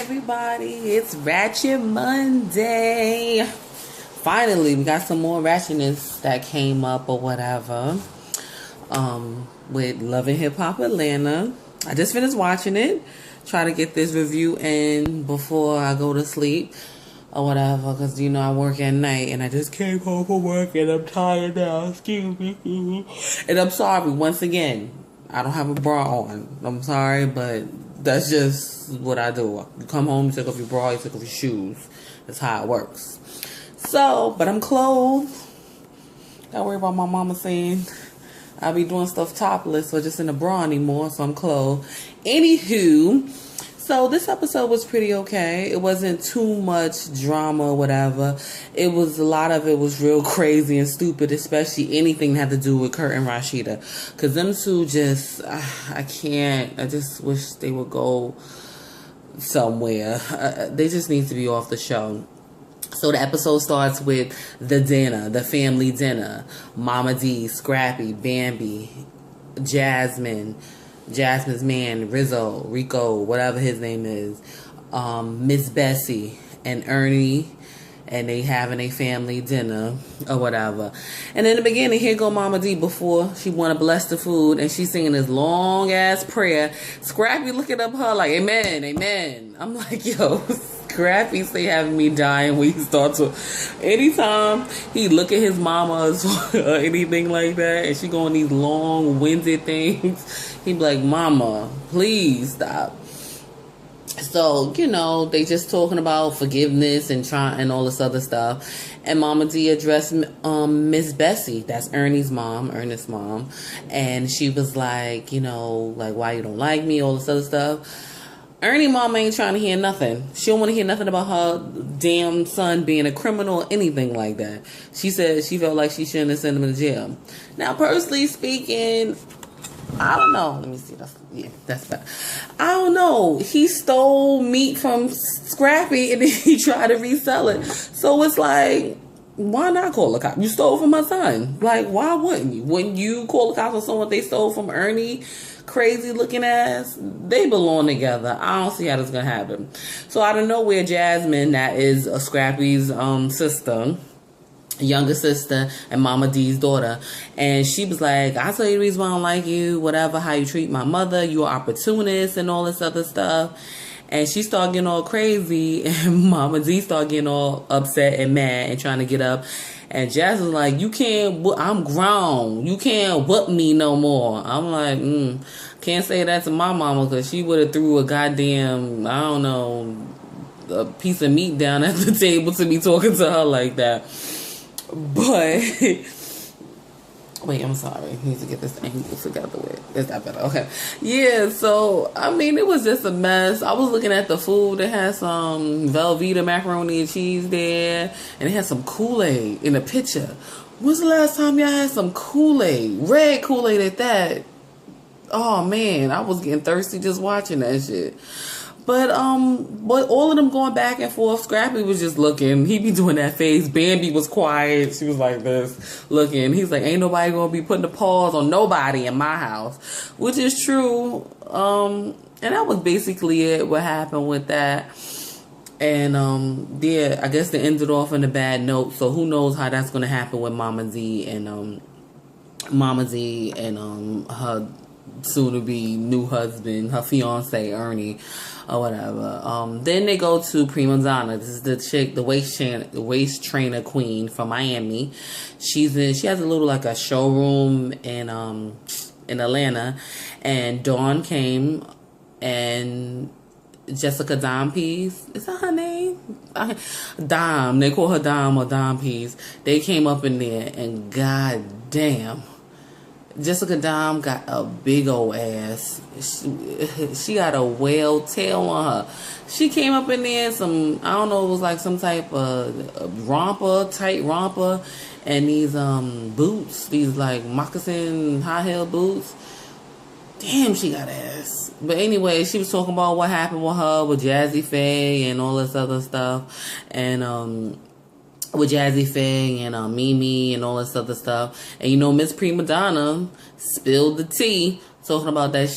everybody. It's Ratchet Monday. Finally, we got some more ratchetness that came up or whatever. With Love and Hip Hop Atlanta. I just finished watching it. Try to get this review in before I go to sleep or whatever, because I work at night and I just came home from work and I'm tired now. Excuse me. And I'm sorry once again. I don't have a bra on. I'm sorry, but that's just what I do. You come home, you take off your bra, you take off your shoes. That's how it works. So, but I'm clothed. Don't worry about my mama saying I'll be doing stuff topless or just in a bra anymore, so I'm clothed. Anywho, so this episode was pretty okay. It wasn't too much drama or whatever. A lot of it was real crazy and stupid, especially anything that had to do with Kurt and Rashida. Because them two just, I can't. I just wish they would go somewhere. They just need to be off the show. So the episode starts with the dinner, the family dinner. Mama D, Scrappy, Bambi, Jasmine's man, Rico, whatever his name is, Miss Bessie and Ernie, and they having a family dinner or whatever. And in the beginning, here go Mama D before she want to bless the food, and she's singing this long ass prayer. Scrappy looking up her like, amen, amen. I'm like, yo, Scrappy stay having me dying when he starts to. Anytime he look at his mama's or anything like that, and she going these long winded things, he be like, Mama, please stop. So, they just talking about forgiveness and all this other stuff. And Mama D addressed Miss Bessie, that's Ernest's mom. And she was like, why you don't like me, all this other stuff. Ernie mama ain't trying to hear nothing. She don't want to hear nothing about her damn son being a criminal or anything like that. She said she felt like she shouldn't have sent him to jail. Now, personally speaking, I don't know. Let me see. That's better. I don't know. He stole meat from Scrappy and then he tried to resell it. So it's like, why not call a cop? You stole from my son. Like, why wouldn't you? Wouldn't you call the cops on someone they stole from Ernie? Crazy looking ass. They belong together. I don't see how this gonna happen. So out of nowhere, Jasmine, that is Scrappy's sister, younger sister, and Mama D's daughter, and she was like, I'll tell you the reason why I don't like you, whatever, how you treat my mother, you're an opportunist and all this other stuff. And she started getting all crazy, and Mama D started getting all upset and mad and trying to get up. And Jazz was like, you can't, I'm grown. You can't whoop me no more. I'm like, can't say that to my mama, because she would have threw a goddamn, I don't know, a piece of meat down at the table to be talking to her like that. But, wait, I'm sorry. I need to get this angle together with. Is that better? Okay. Yeah, so, it was just a mess. I was looking at the food. It had some Velveeta macaroni and cheese there. And it had some Kool-Aid in the picture. When's the last time y'all had some Kool-Aid? Red Kool-Aid at that. Oh, man. I was getting thirsty just watching that shit. But all of them going back and forth. Scrappy was just looking. He be doing that face. Bambi was quiet. She was like this, looking. He's like, ain't nobody gonna be putting a pause on nobody in my house, which is true. And that was basically it. What happened with that? And yeah, I guess they ended off on a bad note. So who knows how that's gonna happen with Mama D and her soon-to-be new husband, her fiance Ernie, or whatever. Then they go to Prima Donna. This is the chick, the waist trainer queen from Miami. She has a little like a showroom in Atlanta, and Dawn came, and Jessica Dime Peas, is that her name? Dime, they call her Dime or Dime Peas. They came up in there, and god damn, Jessica Dime got a big old ass. She got a whale tail on her. She came up in there, I don't know, it was like some type of tight romper, and these boots, these like moccasin high heel boots. Damn, she got ass. But anyway, she was talking about what happened with her, with Jazzy Faye and all this other stuff. And with Jazzy Faye and Mimi and all this other stuff. And Miss Prima Donna spilled the tea, talking about that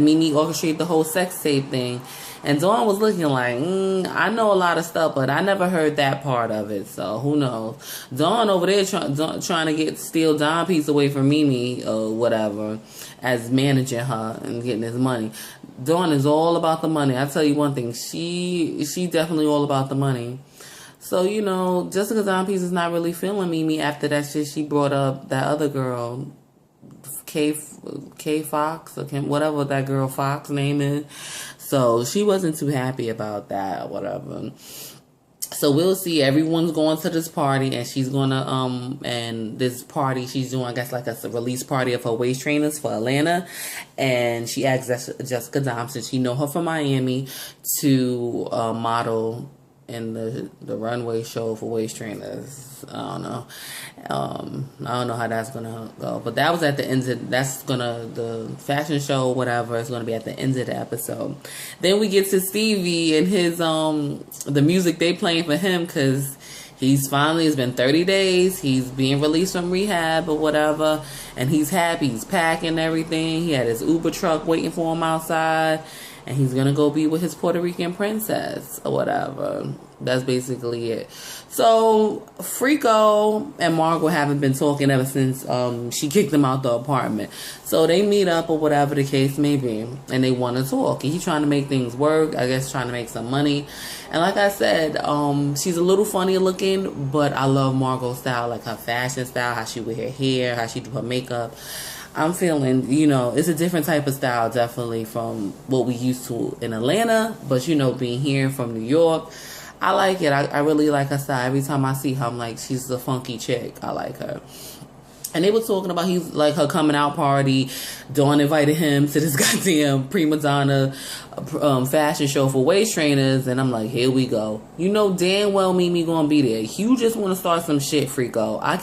Mimi orchestrated the whole sex tape thing. And Dawn was looking like, I know a lot of stuff, but I never heard that part of it. So who knows? Dawn over there trying to steal Don piece away from Mimi or whatever, as managing her and getting his money. Dawn is all about the money. I tell you one thing, she definitely all about the money. So, you know, Jessica Don Piece is not really feeling Mimi after that shit she brought up that other girl, K Fox, or whatever that girl Fox name is. So she wasn't too happy about that or whatever. So we'll see. Everyone's going to this party, and she's gonna and this party she's doing, I guess, like a release party of her waist trainers for Atlanta. And she asked Jessica Dom, since she know her from Miami, to model in the runway show for waist trainers. I don't know. I don't know how that's gonna go, but that was at the end of the fashion show, whatever. It's gonna be at the end of the episode. Then we get to Stevie and his the music they playing for him, because he's finally, it's been 30 days. He's being released from rehab or whatever, and he's happy. He's packing everything. He had his Uber truck waiting for him outside. And he's going to go be with his Puerto Rican princess or whatever. That's basically it. So, Frico and Margot haven't been talking ever since she kicked him out the apartment. So, they meet up or whatever the case may be. And they want to talk. And he's trying to make things work. I guess trying to make some money. And like I said, she's a little funny looking. But I love Margot's style. Like her fashion style. How she wear her hair. How she do her makeup. I'm feeling, you know, it's a different type of style, definitely, from what we used to in Atlanta. But, you know, being here from New York, I like it. I really like her style. Every time I see her, I'm like, she's a funky chick. I like her. And they were talking about like her coming out party. Dawn invited him to this goddamn prima donna fashion show for waist trainers. And I'm like, here we go. You know damn well Mimi gonna be there. You just want to start some shit, Frico. I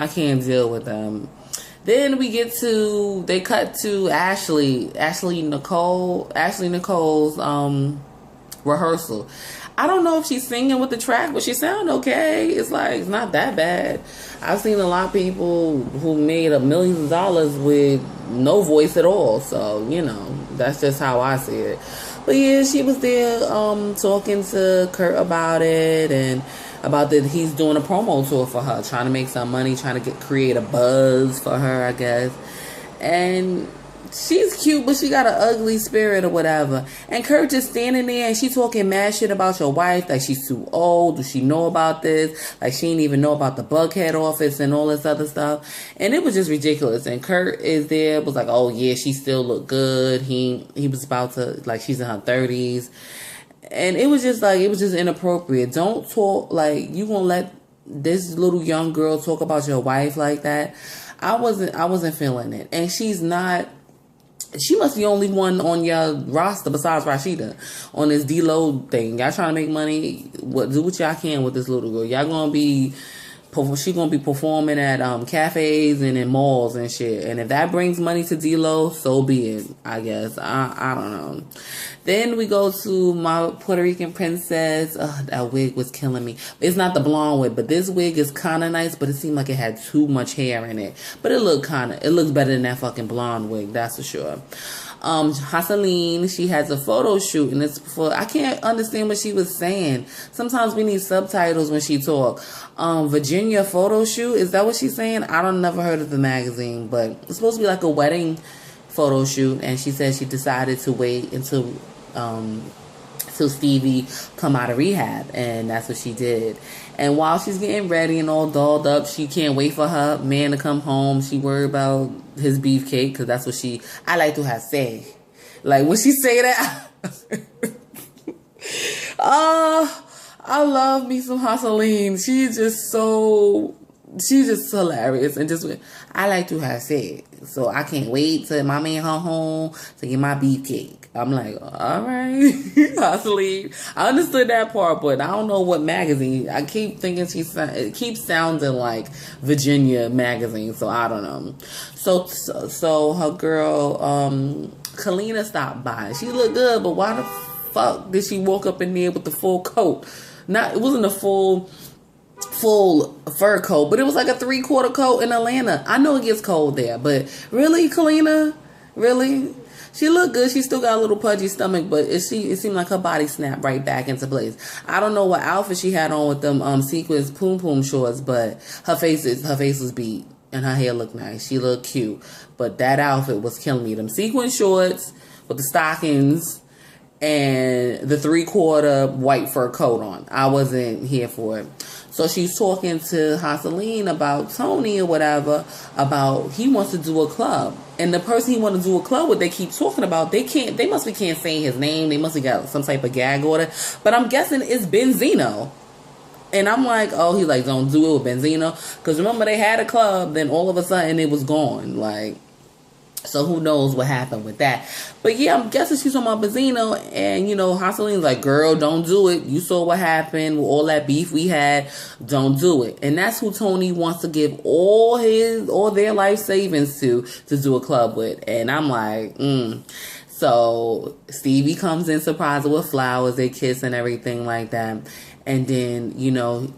can't deal with them. Then they cut to Ashley Nicole's rehearsal. I don't know if she's singing with the track, but she sound okay. It's like, it's not that bad. I've seen a lot of people who made millions of dollars with no voice at all. So, you know, that's just how I see it. But yeah, she was there talking to Kurt about it, and about that he's doing a promo tour for her, trying to make some money, trying to create a buzz for her, I guess. And she's cute, but she got an ugly spirit or whatever. And Kurt just standing there, and she talking mad shit about your wife, like she's too old. Does she know about this? Like she didn't even know about the Bughead office and all this other stuff. And it was just ridiculous. And Kurt is there, was like, oh yeah, she still look good. He was about to, like, she's in her 30s. And it was just inappropriate. Don't talk, like, you gonna let this little young girl talk about your wife like that? I wasn't feeling it. And she must be the only one on your roster besides Rashida on this D-Lo thing. Y'all trying to make money. Do what y'all can with this little girl. She gonna be performing at cafes and in malls and shit. And if that brings money to D-Lo, so be it, I guess. I don't know. Then we go to my Puerto Rican princess. That wig was killing me. It's not the blonde wig, but this wig is kind of nice, but it seemed like it had too much hair in it. But it looks better than that fucking blonde wig, that's for sure. Haseline, she has a photo shoot, and I can't understand what she was saying. Sometimes we need subtitles when she talk. Virginia photo shoot, is that what she's saying? I don't never heard of the magazine, but it's supposed to be like a wedding photo shoot, and she said she decided to wait until Stevie come out of rehab, and that's what she did. And while she's getting ready and all dolled up, she can't wait for her man to come home. She worried about his beefcake, because that's what I like to have say. Like, when she say that, I love me some Haseline. She's just hilarious, and I like to have said. So I can't wait till my man come home to get my beefcake. I'm like, all right, Haseline. I understood that part, but I don't know what magazine. I keep thinking it keeps sounding like Virginia magazine, so I don't know. So her girl, Kalina stopped by. She looked good, but why the fuck did she walk up in there with the full coat? It wasn't a full fur coat, but it was like a 3/4 coat in Atlanta. I know it gets cold there, but really, Kalina? Really? She looked good. She still got a little pudgy stomach, but it seemed like her body snapped right back into place. I don't know what outfit she had on with them sequins poom poom shorts, but her face was beat and her hair looked nice. She looked cute, but that outfit was killing me. Them sequin shorts with the stockings and the 3/4 white fur coat on. I wasn't here for it. So she's talking to Haseline about Tony or whatever, about he wants to do a club. And the person he wants to do a club with, they keep talking about, they must be can't say his name. They must have got some type of gag order. But I'm guessing it's Benzino. And I'm like, oh, he's like, don't do it with Benzino. Because remember, they had a club, then all of a sudden it was gone. Like, so who knows what happened with that. But yeah, I'm guessing she's talking about Benzino. And, you know, Haseline's like, girl, don't do it. You saw what happened with all that beef we had. Don't do it. And that's who Tony wants to give all their life savings to do a club with. And I'm like, So Stevie comes in surprised with flowers. They kiss and everything like that. And then, you know,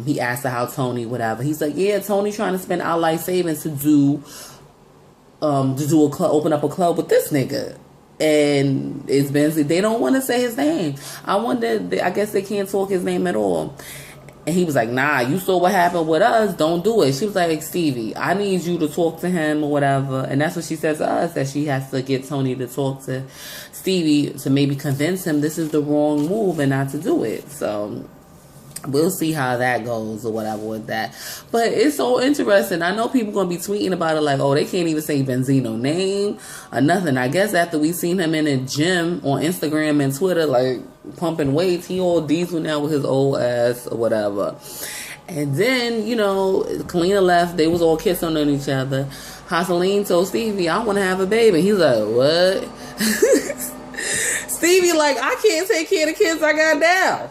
he asked her how Tony, whatever. He's like, yeah, Tony trying to spend our life savings to do a club, open up a club with this nigga. And it's been, they don't want to say his name. I guess they can't talk his name at all. And he was like, nah, you saw what happened with us. Don't do it. She was like, Stevie, I need you to talk to him or whatever. And that's what she says to us, that she has to get Tony to talk to Stevie to maybe convince him this is the wrong move and not to do it. So we'll see how that goes or whatever with that. But it's so interesting. I know people going to be tweeting about it like, oh, they can't even say Benzino name or nothing. I guess after we seen him in a gym on Instagram and Twitter, like pumping weights, he all diesel now with his old ass or whatever. And then, you know, Kalina left. They was all kissing on each other. Haseline told Stevie, I want to have a baby. He's like, what? Stevie like, I can't take care of the kids I got now.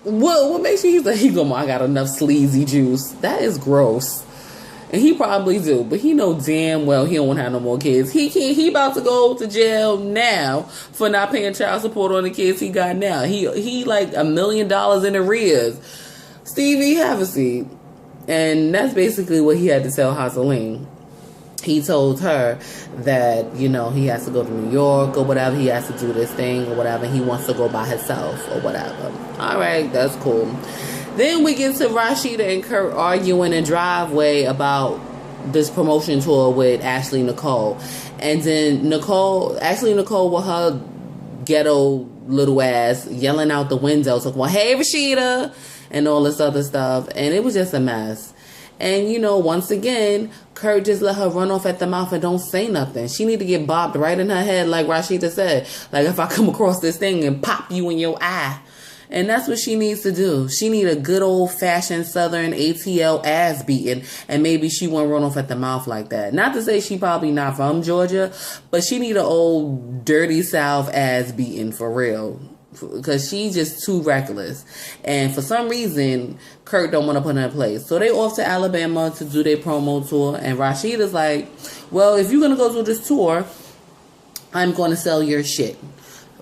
What makes you? He's like, I got enough sleazy juice. That is gross. And he probably do, but he know damn well he don't want to have no more kids. He about to go to jail now for not paying child support on the kids he got now. He like $1 million in arrears. Stevie, have a seat. And that's basically what he had to tell Haseline. He told her that, you know, he has to go to New York or whatever. He has to do this thing or whatever. He wants to go by himself or whatever. All right, that's cool. Then we get to Rashida and Kurt arguing in driveway about this promotion tour with Ashley Nicole. And then Ashley Nicole with her ghetto little ass yelling out the window, talking about, hey, Rashida, and all this other stuff. And it was just a mess. And, you know, once again, Kurt just let her run off at the mouth and don't say nothing. She need to get bopped right in her head, like Rashida said. Like, if I come across this thing and pop you in your eye. And that's what she needs to do. She need a good old-fashioned Southern ATL ass beating. And maybe she won't run off at the mouth like that. Not to say she probably not from Georgia, but she need an old dirty South ass beating for real. Because she's just too reckless. And for some reason, Kurt don't want to put her in place. So they off to Alabama to do their promo tour. And Rashida's like, well, if you're going to go do this tour, I'm going to sell your shit.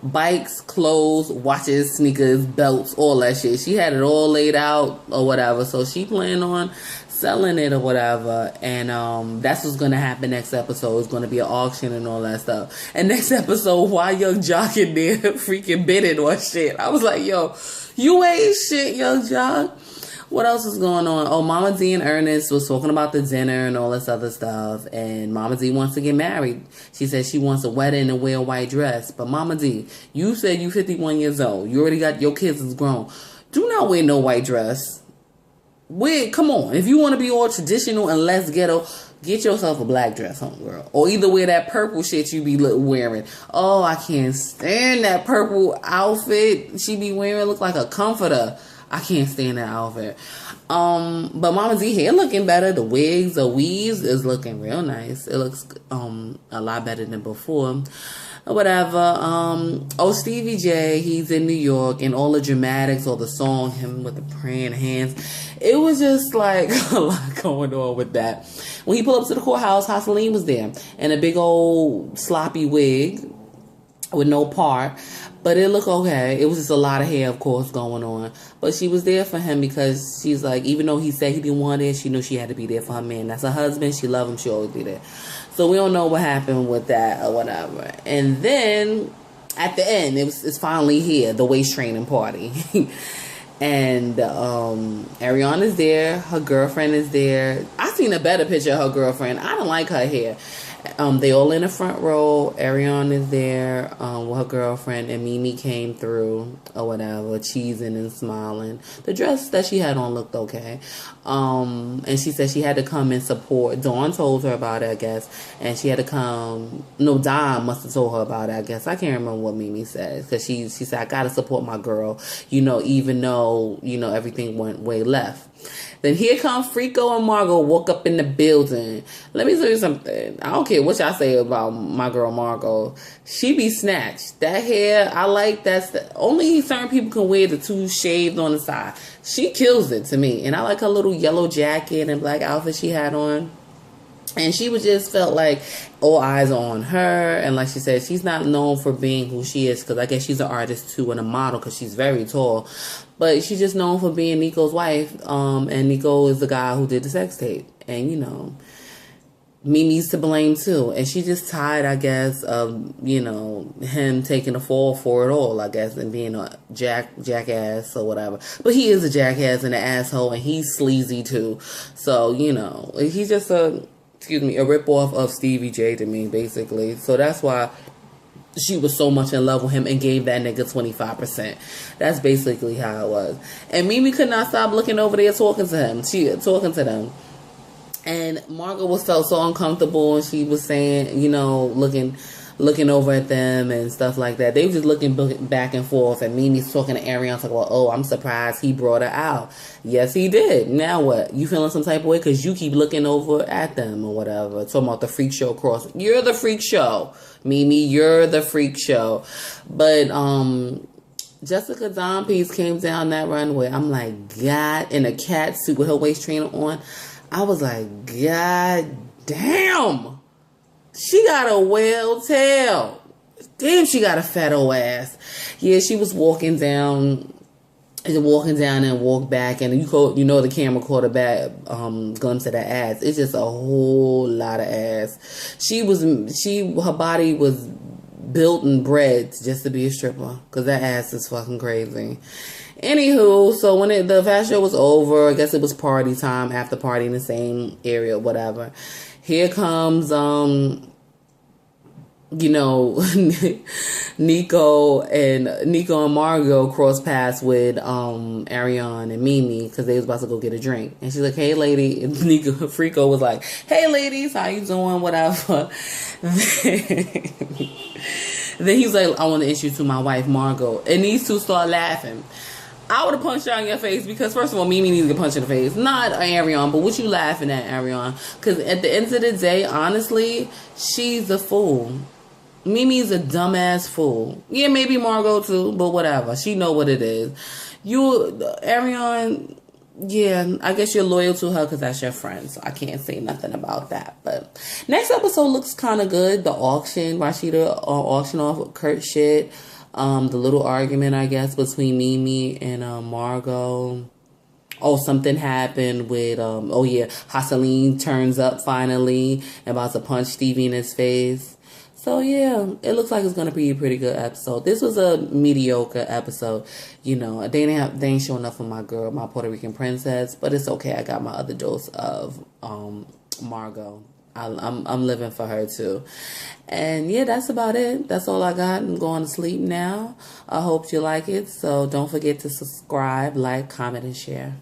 Bikes, clothes, watches, sneakers, belts, all that shit. She had it all laid out or whatever. So she planned on selling it or whatever. And that's what's going to happen next episode. It's going to be an auction and all that stuff. And next episode, why Young Jock in there freaking bidding on shit. I was like, yo, you ain't shit, Young Jock. What else is going on? Oh, Mama D and Ernest was talking about the dinner and all this other stuff. And Mama D wants to get married. She said she wants a wedding and wear a white dress. But Mama D, you said you 51 years old. You already got, your kids is grown. Do not wear no white dress. Come on. If you want to be all traditional and less ghetto, get yourself a black dress, homegirl. Or either wear that purple shit you be wearing. Oh, I can't stand that purple outfit she be wearing. Look like a comforter. I can't stand that outfit. But Mama Z hair looking better. The wigs or weaves is looking real nice. It looks a lot better than before. Whatever. Stevie J, he's in New York, and all the dramatics, or the song, him with the praying hands. It was just like a lot going on with that. When he pulled up to the courthouse, Haseline was there in a big old sloppy wig with no part. But it looked okay. It was just a lot of hair, of course, going on. But she was there for him because she's like, even though he said he didn't want it, she knew she had to be there for her man. That's her husband. She loved him. She always be there. So we don't know what happened with that or whatever. And then at the end, it's finally here, the waist training party. And Ariana is there. Her girlfriend is there. I seen a better picture of her girlfriend. I don't like her hair. They all in the front row. Ariana is there with her girlfriend, and Mimi came through or whatever, cheesing and smiling. The dress that she had on looked okay. And she said she had to come and support. Dawn told her about it, I guess. And she had to come. No, Dawn must have told her about it, I guess. I can't remember what Mimi said. Because she said, I got to support my girl, even though, everything went way left. Then here come Frico and Margot walk up in the building. Let me tell you something. I don't care what y'all say about my girl Margot. She be snatched. That hair, I like that. Only certain people can wear the two shaved on the side. She kills it to me. And I like her little yellow jacket and black outfit she had on. And she was just felt like all eyes are on her. And like she said, she's not known for being who she is. Because I guess she's an artist too and a model because she's very tall. But she's just known for being Nico's wife. And Nico is the guy who did the sex tape. And, Mimi's to blame too. And she just tired, I guess, of, him taking the fall for it all, I guess, and being a jackass or whatever. But he is a jackass and an asshole, and he's sleazy too. So, he's just a ripoff of Stevie J to me, basically. So that's why she was so much in love with him and gave that nigga 25%. That's basically how it was. And Mimi could not stop looking over there talking to him. Talking to them. And Margot felt so uncomfortable, and she was saying, looking over at them and stuff like that. They were just looking back and forth, and Mimi's talking to Ariana, talking about, oh, I'm surprised he brought her out. Yes, he did. Now what? You feeling some type of way because you keep looking over at them or whatever. Talking about the freak show cross. You're the freak show, Mimi. You're the freak show. But Jessica Don Piece came down that runway. I'm like, God, in a cat suit with her waist trainer on. I was like, God damn. She got a whale tail. Damn, she got a fat old ass. Yeah, she was walking down and walked back, and the camera caught a bad glimpse of that ass. It's just a whole lot of ass. Her body was built and bred just to be a stripper, because that ass is fucking crazy. Anywho, so when the fashion show was over, I guess it was party time, after party in the same area, whatever. Here comes, Nico and Margot cross paths with Ariana and Mimi because they was about to go get a drink. And she's like, hey, lady. And Frico was like, hey, ladies, how you doing? Whatever. Then he was like, I want to introduce you to my wife, Margot. And these two start laughing. I would have punched her in your face because, first of all, Mimi needs to get punched in the face. Not Ariana, but what you laughing at, Ariana? Because at the end of the day, honestly, she's a fool. Mimi's a dumbass fool. Yeah, maybe Margot too, but whatever. She know what it is. Ariana, yeah, I guess you're loyal to her because that's your friend, so I can't say nothing about that. But next episode looks kind of good. The auction, Rashida auction off Kurt shit. The little argument, I guess, between Mimi and Margot. Oh, something happened with, Hassaline turns up finally and about to punch Stevie in his face. So, yeah, it looks like it's going to be a pretty good episode. This was a mediocre episode. They ain't showing enough of my girl, my Puerto Rican princess, but it's okay. I got my other dose of Margot. I'm living for her too. And yeah, that's about it. That's all I got. I'm going to sleep now. I hope you like it. So don't forget to subscribe, like, comment, and share.